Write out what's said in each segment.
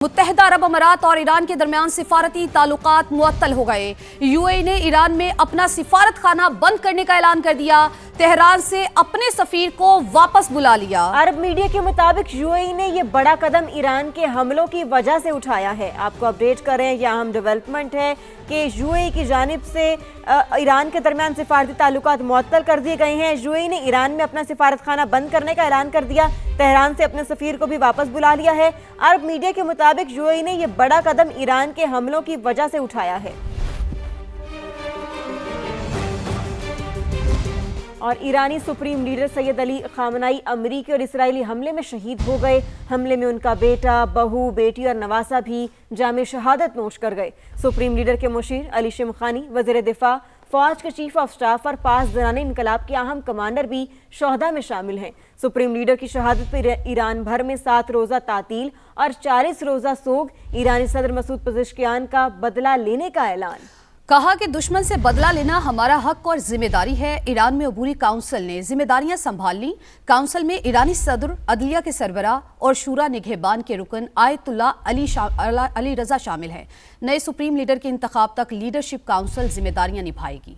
متحدہ عرب امارات اور ایران کے درمیان سفارتی تعلقات معطل ہو گئے۔ یو اے ای نے ایران میں اپنا سفارت خانہ بند کرنے کا اعلان کر دیا۔ تہران سے اپنے سفیر کو واپس بلا لیا۔ عرب میڈیا کے مطابق یو اے ای نے یہ بڑا قدم ایران کے حملوں کی وجہ سے اٹھایا ہے۔ آپ کو اپڈیٹ کر رہے ہیں، یہ اہم ڈیولپمنٹ ہے کہ یو اے ای کی جانب سے ایران کے درمیان سفارتی تعلقات معطل کر دیے گئے ہیں۔ یو اے ای نے ایران میں اپنا سفارت خانہ بند کرنے کا اعلان کر دیا۔ تہران سے اپنے سفیر کو بھی واپس بلا لیا ہے۔ عرب میڈیا کے مطابق یو اے ای نے یہ بڑا قدم ایران کے حملوں کی وجہ سے اٹھایا ہے۔ اور ایرانی سپریم لیڈر سید علی خامنائی امریکی اور اسرائیلی حملے میں شہید ہو گئے۔ حملے میں ان کا بیٹا، بہو، بیٹی اور نواسہ بھی جام شہادت نوش کر گئے۔ سپریم لیڈر کے مشیر علی شمخانی، وزیر دفاع، فوج کے چیف آف سٹاف اور پاسداران انقلاب کے اہم کمانڈر بھی شہداء میں شامل ہیں۔ سپریم لیڈر کی شہادت پر ایران بھر میں 7 روزہ تعطیل اور 40 روزہ سوگ۔ ایرانی صدر مسعود پزشکیان کا بدلہ لینے کا اعلان۔ کہا کہ دشمن سے بدلہ لینا ہمارا حق اور ذمہ داری ہے۔ ایران میں عبوری کونسل نے ذمہ داریاں سنبھال لیں۔ کونسل میں ایرانی صدر، عدلیہ کے سربراہ اور شورا نگہبان کے رکن آیت اللہ علی رضا شامل ہیں۔ نئے سپریم لیڈر کے انتخاب تک لیڈرشپ کونسل ذمہ داریاں نبھائے گی۔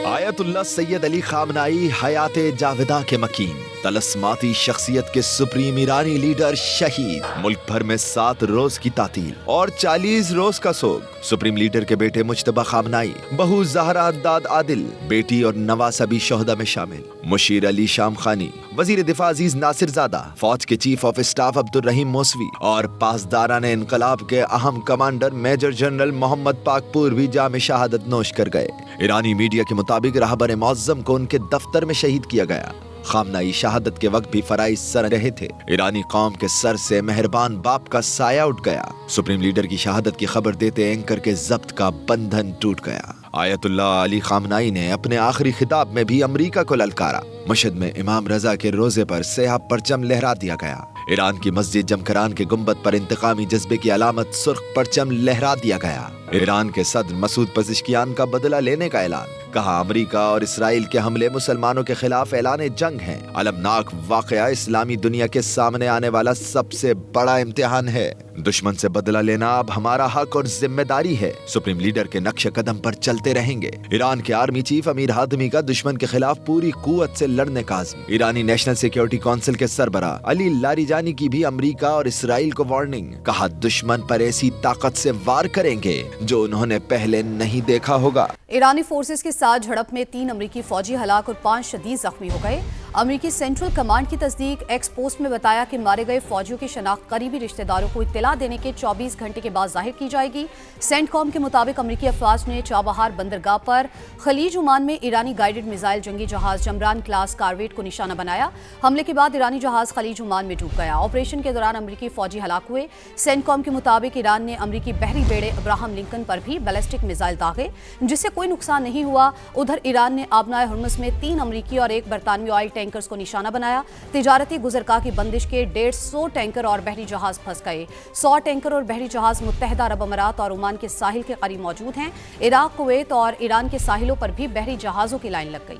آیت اللہ سید علی خامنائی حیات جاوداں کے مکین، طلسماتی شخصیت کے سپریم ایرانی لیڈر شہید۔ ملک بھر میں 7 روز کی تعطیل اور 40 روز کا سوگ۔ سپریم لیڈر کے بیٹے مجتبی خامنائی، بہو زہرا داد عادل، بیٹی اور نواسہ بھی شہداء میں شامل۔ مشیر علی شامخانی، وزیر دفاع عزیز ناصر زادہ، فوج کے چیف آف اسٹاف عبد الرحیم موسوی اور پاسداران انقلاب کے اہم کمانڈر میجر جنرل محمد پاکپور بھی جام شہادت نوش کر گئے۔ ایرانی میڈیا کے مطابق رہبر معظم کو ان کے دفتر میں شہید کیا گیا۔ خامنائی شہادت کے وقت بھی فرائض سر رہے تھے۔ ایرانی قوم کے سر سے مہربان باپ کا سایہ اٹھ گیا۔ سپریم لیڈر کی شہادت کی خبر دیتے اینکر کے ضبط کا بندھن ٹوٹ گیا۔ آیت اللہ علی خامنائی نے اپنے آخری خطاب میں بھی امریکہ کو للکارا۔ مشہد میں امام رضا کے روزے پر سیاہ پرچم لہرا دیا گیا۔ ایران کی مسجد جمکران کے گنبد پر انتقامی جذبے کی علامت سرخ پرچم لہرا دیا گیا۔ ایران کے صدر مسعود پزشکیان کا بدلہ لینے کا اعلان۔ کہا امریکہ اور اسرائیل کے حملے مسلمانوں کے خلاف اعلان جنگ ہیں۔ المناک واقعہ اسلامی دنیا کے سامنے آنے والا سب سے بڑا امتحان ہے۔ دشمن سے بدلہ لینا اب ہمارا حق اور ذمہ داری ہے۔ سپریم لیڈر کے نقش قدم پر چلتے رہیں گے۔ ایران کے آرمی چیف امیر ہادمی کا دشمن کے خلاف پوری قوت سے لڑنے کا عزم۔ ایرانی نیشنل سیکیورٹی کونسل کے سربراہ علی لاریجانی کی بھی امریکہ اور اسرائیل کو وارننگ۔ کہا دشمن پر ایسی طاقت سے وار کریں گے جو انہوں نے پہلے نہیں دیکھا ہوگا۔ ایرانی فورسز کے ساتھ جھڑپ میں 3 امریکی فوجی ہلاک اور 5 شدید زخمی ہو گئے۔ امریکی سینٹرل کمانڈ کی تصدیق۔ ایکس پوسٹ میں بتایا کہ مارے گئے فوجیوں کی شناخت قریبی رشتہ داروں کو اطلاع دینے کے 24 گھنٹے کے بعد ظاہر کی جائے گی۔ سینٹ کام کے مطابق امریکی افواج نے چابہار بندرگاہ پر خلیج عمان میں ایرانی گائیڈڈ میزائل جنگی جہاز جمران کلاس کارویٹ کو نشانہ بنایا۔ حملے کے بعد ایرانی جہاز خلیج عمان میں ڈوب گیا۔ آپریشن کے دوران امریکی فوجی ہلاک ہوئے۔ سینٹ کام کے مطابق ایران نے امریکی بحری بیڑے ابراہم لنکن پر بھی بیلسٹک میزائل داغے، جس سے کوئی نقصان نہیں ہوا۔ ادھر ایران نے آبنائے ہرمز میں 3 امریکی اور 1 برطانوی آئل ٹینکرز کو نشانہ بنایا۔ تجارتی گزرگاہ کی بندش کے 150 ٹینکر اور بحری جہاز پھنس گئے۔ 100 ٹینکر اور بحری جہاز متحدہ عرب امارات اور عمان کے ساحل کے قریب موجود ہیں۔ عراق، کویت اور ایران کے ساحلوں پر بھی بحری جہازوں کی لائن لگ گئی۔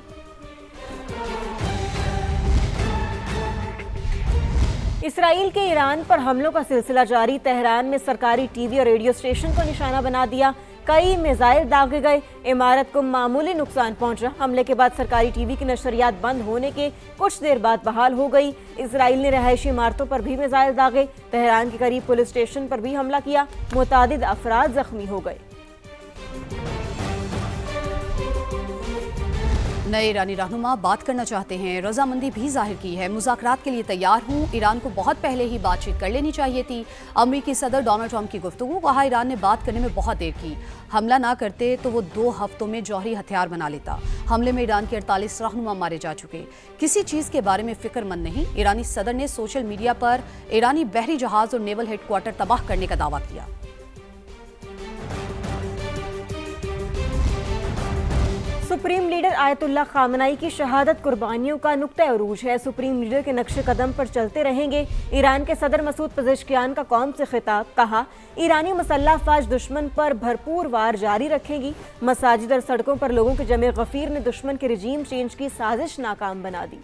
اسرائیل کے ایران پر حملوں کا سلسلہ جاری۔ تہران میں سرکاری ٹی وی اور ریڈیو اسٹیشن کو نشانہ بنا دیا۔ کئی میزائل داغے گئے۔ عمارت کو معمولی نقصان پہنچا۔ حملے کے بعد سرکاری ٹی وی کی نشریات بند ہونے کے کچھ دیر بعد بحال ہو گئی۔ اسرائیل نے رہائشی عمارتوں پر بھی میزائل داغے۔ تہران کے قریب پولیس اسٹیشن پر بھی حملہ کیا۔ متعدد افراد زخمی ہو گئے۔ نئے ایرانی رہنما بات کرنا چاہتے ہیں، رضامندی بھی ظاہر کی ہے۔ مذاکرات کے لیے تیار ہوں۔ ایران کو بہت پہلے ہی بات چیت کر لینی چاہیے تھی۔ امریکی صدر ڈونلڈ ٹرمپ کی گفتگو۔ کہا ایران نے بات کرنے میں بہت دیر کی۔ حملہ نہ کرتے تو وہ 2 ہفتوں میں جوہری ہتھیار بنا لیتا۔ حملے میں ایران کے 48 رہنما مارے جا چکے۔ کسی چیز کے بارے میں فکر مند نہیں۔ ایرانی صدر نے سوشل میڈیا پر ایرانی بحری جہاز اور نیول ہیڈ کوارٹر تباہ کرنے کا دعویٰ کیا۔ سپریم لیڈر آیت اللہ خامنائی کی شہادت قربانیوں کا نقطہ عروج ہے۔ سپریم لیڈر کے نقش قدم پر چلتے رہیں گے۔ ایران کے صدر مسعود پزشکیان کا قوم سے خطاب۔ کہا ایرانی مسلح افواج دشمن پر بھرپور وار جاری رکھیں گی۔ مساجد اور سڑکوں پر لوگوں کے جمع غفیر نے دشمن کے رجیم چینج کی سازش ناکام بنا دی۔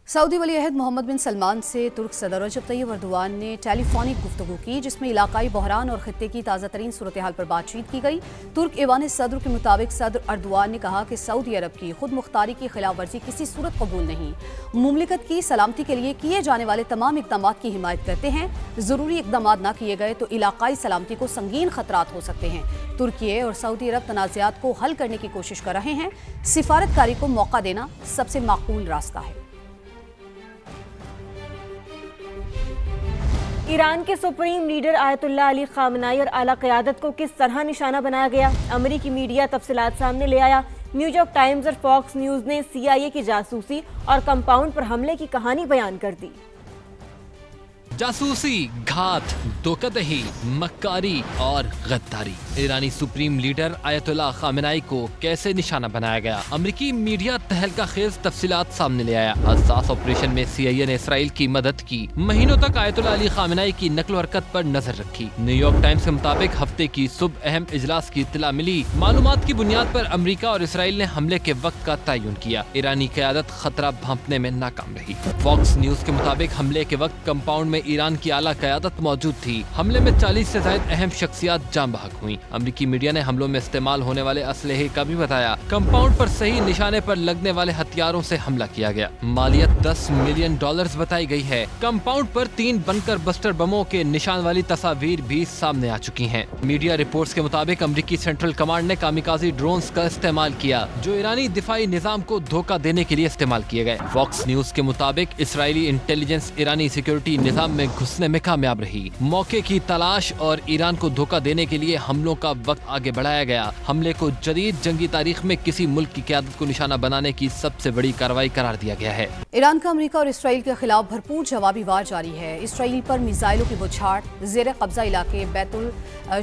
सऊदी वली अहद मोहम्मद बिन सलमान से तुर्क सदर रजब तैयब अर्दोआन ने टेलीफोनिक गुफ्तगू की, जिसमें इलाकाई बहरान और खित्ते की ताज़ा तरीन सूरत हाल पर बातचीत की गई। तुर्क ऐवान सदर के मुताबिक सदर अर्दोआन ने कहा कि सऊदी अरब की खुद मुख्तारी की खिलाफ वर्जी किसी सूरत कबूल नहीं। मुमलिकत की सलामती के लिए किए जाने वाले तमाम इकदाम की हिमायत करते हैं। ज़रूरी इकदाम न किए गए तो इलाकाई सलामती को संगीन खतरात हो सकते हैं। तुर्की और सऊदी अरब तनाज़ात को हल करने की कोशिश कर रहे हैं। सिफारतकारी को मौका देना सबसे माकूल रास्ता है। ईरान के सुप्रीम लीडर आयतुल्लाह अली खामनाई और आला क़यादत को किस तरह निशाना बनाया गया, अमरीकी मीडिया तफसीलात सामने ले आया। न्यूयॉर्क टाइम्स और फॉक्स न्यूज़ ने CIA की जासूसी और कंपाउंड पर हमले की कहानी बयान कर दी। जासूसी, घात, धोखाधड़ी, मक्कारी और गद्दारी। ईरानी सुप्रीम लीडर आयतुल्लाह खामेनेई को कैसे निशाना बनाया गया, अमरीकी मीडिया तहलका खेज तफसीलात सामने ले आया। हसास ऑपरेशन में CIA ने इसराइल की मदद की। महीनों तक आयतुल्लाह अली खामेनेई की नकल हरकत पर नजर रखी। न्यूयॉर्क टाइम्स के मुताबिक हफ्ते की सुबह अहम इजलास की इत्तला मिली। मालूमात की बुनियाद पर अमरीका और इसराइल ने हमले के वक्त का तयन किया। ईरानी क़यादत खतरा भांपने में नाकाम रही। फॉक्स न्यूज के मुताबिक हमले के वक्त कंपाउंड में ईरान की आला क़यादत मौजूद थी। हमले में 40 से ज्यादा अहम शख्सियात जान बहक हुई। अमरीकी मीडिया ने हमलों में इस्तेमाल होने वाले असलहे का भी बताया। कंपाउंड पर सही निशाने पर लगने वाले हथियारों से हमला किया गया। मालियत $10 मिलियन बताई गई है। कंपाउंड पर 3 बनकर बस्टर बमों के निशान वाली तस्वीर भी सामने आ चुकी हैं। मीडिया रिपोर्ट्स के मुताबिक अमरीकी सेंट्रल कमांड ने कामिकाजी ड्रोन्स का इस्तेमाल किया, जो ईरानी दिफाई निजाम को धोखा देने के लिए इस्तेमाल किए गए। फॉक्स न्यूज के मुताबिक इसराइली इंटेलिजेंस ईरानी सिक्योरिटी निजाम में घुसने में कामयाब रही। मौके की तलाश और ईरान को धोखा देने के लिए हमलों का वक्त आगे बढ़ाया गया। हमले को जदीद जंगी तारीख में किसी मुल्क की क़यादत को निशाना बनाने की सबसे बड़ी कार्रवाई करार दिया गया है। ईरान का अमरीका और इसराइल के खिलाफ भरपूर जवाबी वार जारी है। इसराइल पर मिसाइलों की बौछार, ज़ेर कब्जा इलाके बैतुल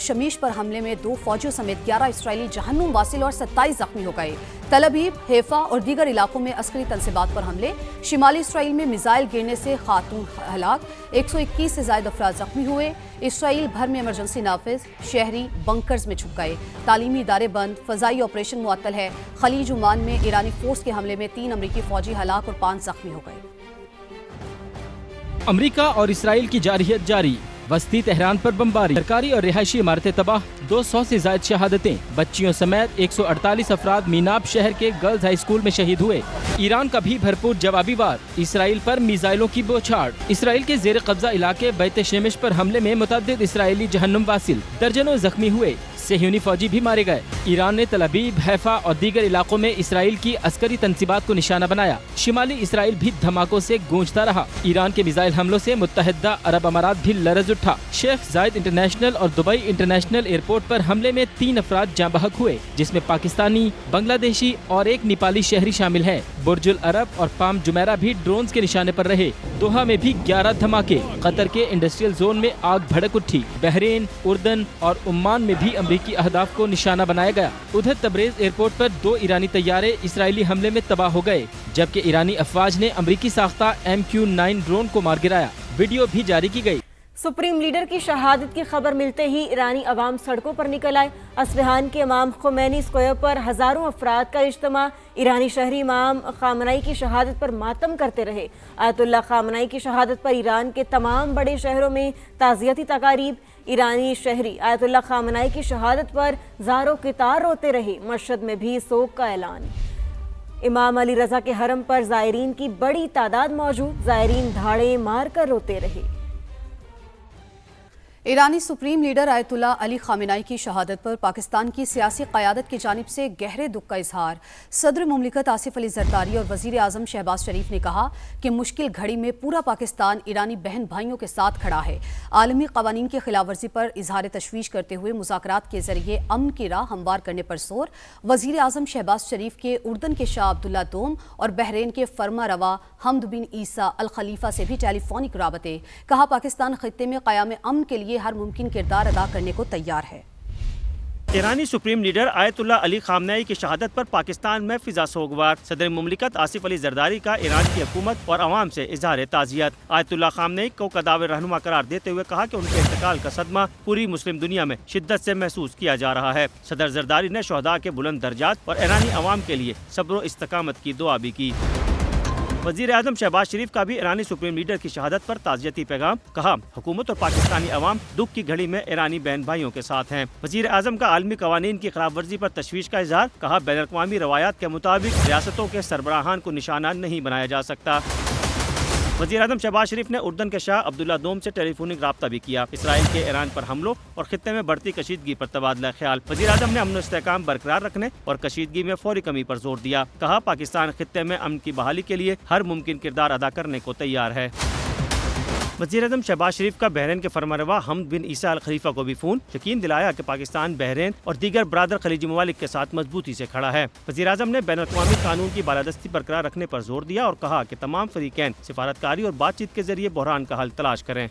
शमीश पर हमले में 2 फौजियों समेत 11 इसराइली जहन्नुम वासिल और 27 जख्मी हो गए। तल अबीब, हैफा और दीगर इलाकों में अस्करी तनसीबात पर हमले। शिमाली इसराइल में मिसाइल गिरने से खातून हलाक, 121 से ज्यादा अफराद जख्मी हुए। इसराइल भर में इमरजेंसी नाफिज, शहरी बंकर्स में छुप गए। तालीमी इदारे बंद, फजाई ऑपरेशन मुअत्तल है। खलीज ओमान में ईरानी फोर्स के हमले में 3 अमरीकी फौजी हलाक और 5 जख्मी हो गए। अमरीका और इसराइल की जारहियत जारी, वस्ती तेहरान पर बमबारी, सरकारी और रिहायशी इमारतें तबाह, 200 से ज्यादा शहादतें, बच्चियों समेत 148 अफराद मीनाब शहर के गर्ल्स हाई स्कूल में शहीद हुए। ईरान का भी भरपूर जवाबी वार, इसराइल पर मिसाइलों की बौछार। इसराइल के जेर कब्जा इलाके बैत शेमिश पर हमले में मुतअद्दिद इसराइली जहन्नुम वासिल, दर्जनों जख्मी हुए। सेहूनी फौजी भी मारे गए। ईरान ने तल अबीब, हैफा और दीगर इलाकों में इसराइल की अस्करी तनसीबात को निशाना बनाया। शिमाली इसराइल भी धमाकों से गूंजता रहा। ईरान के मिसाइल हमलों से मुत्तहिदा अरब अमारात भी लरज उठा। शेख जायद इंटरनेशनल और दुबई इंटरनेशनल एयरपोर्ट पर हमले में 3 अफराद जाँ बहक हुए, जिसमें पाकिस्तानी, बांग्लादेशी और एक नेपाली शहरी शामिल है। बुर्जुल अरब और पाम जुमेरा भी ड्रोन के निशाने पर रहे। दोहा में भी 11 धमाके। कतर के इंडस्ट्रियल जोन में आग भड़क उठी। बहरीन, उर्दन और ओमान में भी की अहदाफ को निशाना बनाया गया। उधर तबरेज एयरपोर्ट पर 2 ईरानी तैयारे इसराइली हमले में तबाह हो गए, जबकि ईरानी अफवाज ने अमरीकी साख्ता MQ-9 ड्रोन को मार गिराया। वीडियो भी जारी की गई। सुप्रीम लीडर की शहादत की खबर मिलते ही ईरानी अवाम सड़कों पर निकल आए। अस्फहान के इमाम खुमैनी स्क्वायर पर हजारों अफराद का इज्तिमा। ईरानी शहरी इमाम खामनेई की शहादत पर मातम करते रहे। आयतुल्लाह खामनेई की शहादत पर ईरान के तमाम बड़े शहरों में ताज़ियती तकारीब। ईरानी शहरी आयतुल्लाह खामनेई की शहादत पर ज़ारो कितार रोते रहे। मशहद में भी सोग का ऐलान। इमाम अली रज़ा के हरम पर ज़ायरीन की बड़ी तादाद मौजूद। ज़ायरीन धाड़े मार कर रोते रहे। ईरानी supreme leader Ayatollah Ali Khamenei की शहादत पर पाकिस्तान की सियासी क़यादत की जानिब से गहरे दुख का इजहार। सदर मुमलिकत आसिफ अली जरदारी और वज़ीर आज़म शहबाज शरीफ ने कहा कि मुश्किल घड़ी में पूरा पाकिस्तान ईरानी बहन भाइयों के साथ खड़ा है। आलमी क़वानीन की खिलाफ वर्जी पर इजहार तशवीश करते हुए मुज़ाकरात के जरिए अमन की राह हमवार करने पर जोर। वज़ीर आज़म शहबाज शरीफ के उर्दन के शाह अब्दुल्ला दोम और बहरीन के फरमा रवा हमद बिन ईसा अल खलीफा से भी टेलीफोनिक राबते। कहा पाकिस्तान खित्ते में क़याम अमन के लिए हर मुमकिन किरदार अदा करने को तैयार है। ईरानी supreme leader Ayatollah Ali Khamenei की शहादत पर पाकिस्तान में फिजा सोगवार। सदर मुमलिकत आसिफ अली जरदारी का ईरान की हुकूमत और अवाम से इजहार ताज़ियत। आयतुल्लाह खामनेई को कदावर रहनुमा करार देते हुए कहा कि उनके इंतकाल का सदमा पूरी मुस्लिम दुनिया में शिद्दत से महसूस किया जा रहा है। सदर जरदारी ने शहदा के बुलंद दर्जात और ईरानी अवाम के लिए सब्र व इस्तकामत की दुआ भी की। वजीर आजम शहबाज शरीफ का भी ईरानी सुप्रीम लीडर की शहादत पर ताज़ियती पैगाम। कहा, हुकूमत और पाकिस्तानी अवाम दुख की घड़ी में ईरानी बहन भाइयों के साथ हैं। वजीर आजम का आलमी कवानीन की खिलाफ वर्जी पर तशवीश का इजहार। कहा, बैन अक़वामी रवायात के मुताबिक रियासतों के सरबराहान को निशाना नहीं बनाया जा सकता। वज़ीर आज़म शहबाज शरीफ ने उर्दन के शाह अब्दुल्ला दोम से टेलीफोनिक राब्ता भी किया। इसराइल के ईरान पर हमलों और खित्ते में बढ़ती कशीदगी पर तबादला ख्याल। वज़ीर आज़म ने अमन इस्तेहकाम बरकरार रखने और कशीदगी में फौरी कमी पर जोर दिया। कहा, पाकिस्तान खित्ते में अमन की बहाली के लिए हर मुमकिन किरदार अदा करने को तैयार है। वज़ीर आज़म शहबाज शरीफ का बहरीन के फरमानरवा हमद बिन ईसा अल खलीफा को भी फ़ोन। यकीन दिलाया कि पाकिस्तान बहरीन और दीगर बरादर खलीजी ममालिक के साथ मजबूती से खड़ा है। वज़ीर आज़म ने बैन अक़वामी कानून की बालादस्ती बरकरार रखने पर जोर दिया और कहा कि तमाम फरीकैन सिफारतकारी और बातचीत के जरिए बहरान का हल तलाश करें।